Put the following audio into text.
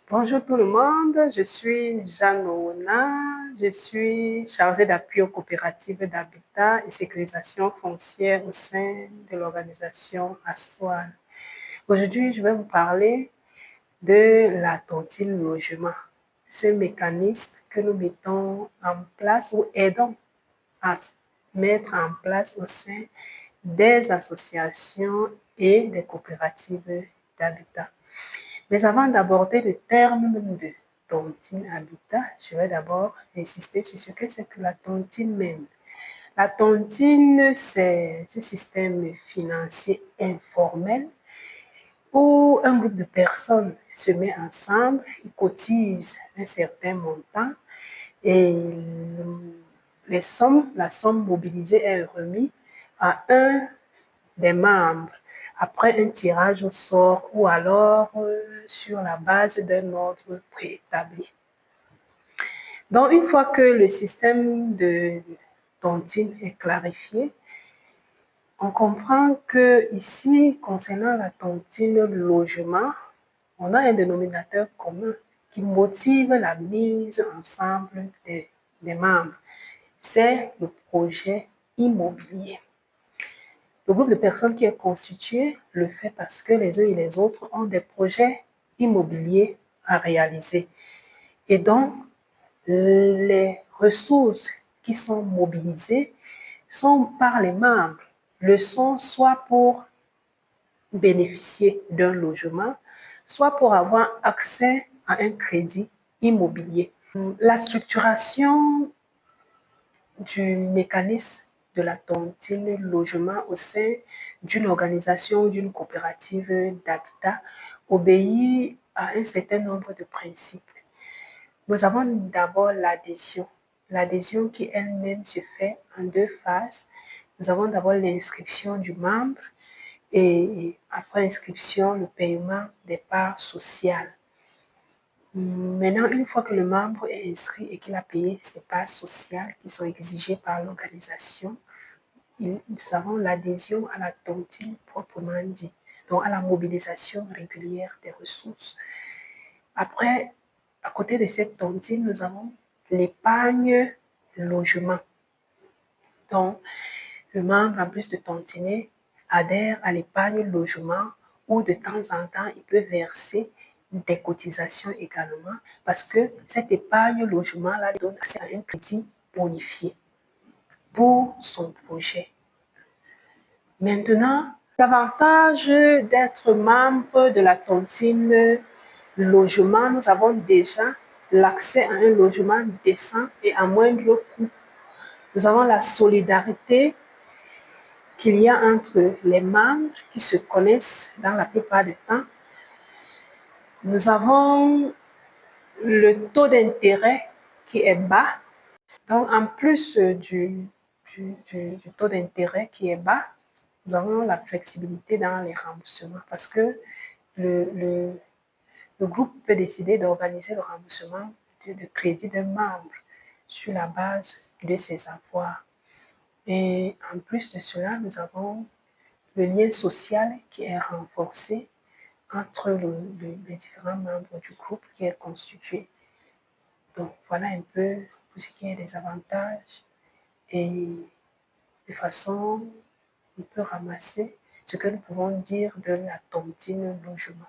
Bonjour tout le monde, je suis Jeanne Ouna, je suis chargée d'appui aux coopératives d'habitat et sécurisation foncière au sein de l'organisation ASSOAL. Aujourd'hui, je vais vous parler de la tontine logement, ce mécanisme que nous mettons en place ou aidons à mettre en place au sein des associations et des coopératives d'habitat. Mais avant d'aborder le terme de tontine habitat, je vais d'abord insister sur ce que c'est que la tontine même. La tontine, c'est ce système financier informel où un groupe de personnes se met ensemble, ils cotisent un certain montant et la somme mobilisée est remise à un des membres après un tirage au sort ou alors sur la base d'un ordre préétabli. Donc, une fois que le système de tontine est clarifié, on comprend que ici, concernant la tontine logement, on a un dénominateur commun qui motive la mise ensemble des membres. C'est le projet immobilier. Le groupe de personnes qui est constitué le fait parce que les uns et les autres ont des projets immobiliers à réaliser. Et donc, les ressources qui sont mobilisées sont par les membres. Le sont soit pour bénéficier d'un logement, soit pour avoir accès à un crédit immobilier. La structuration du mécanisme de la tontine logement au sein d'une organisation ou d'une coopérative d'habitat obéit à un certain nombre de principes. Nous avons d'abord l'adhésion. L'adhésion qui elle-même se fait en deux phases. Nous avons d'abord l'inscription du membre et après inscription, le paiement des parts sociales. Maintenant, une fois que le membre est inscrit et qu'il a payé ses parts sociales qui sont exigées par l'organisation, nous avons l'adhésion à la tontine proprement dit, donc à la mobilisation régulière des ressources. Après, à côté de cette tontine, nous avons l'épargne logement. Donc, le membre, en plus de tontiner, adhère à l'épargne logement où de temps en temps, il peut verser des cotisations également parce que cette épargne logement-là donne accès à un crédit bonifié pour son projet. Maintenant, l'avantage d'être membre de la tontine logement, nous avons déjà l'accès à un logement décent et à moindre coût. Nous avons la solidarité qu'il y a entre les membres qui se connaissent dans la plupart du temps. Nous avons le taux d'intérêt qui est bas. Donc, en plus du taux d'intérêt qui est bas, nous avons la flexibilité dans les remboursements parce que le groupe peut décider d'organiser le remboursement de crédit d'un membre sur la base de ses avoirs. Et en plus de cela, nous avons le lien social qui est renforcé entre les différents membres du groupe qui est constitué. Donc, voilà un peu pour ce qui est des avantages et de façon un peu ramassée ce que nous pouvons dire de la tontine logement.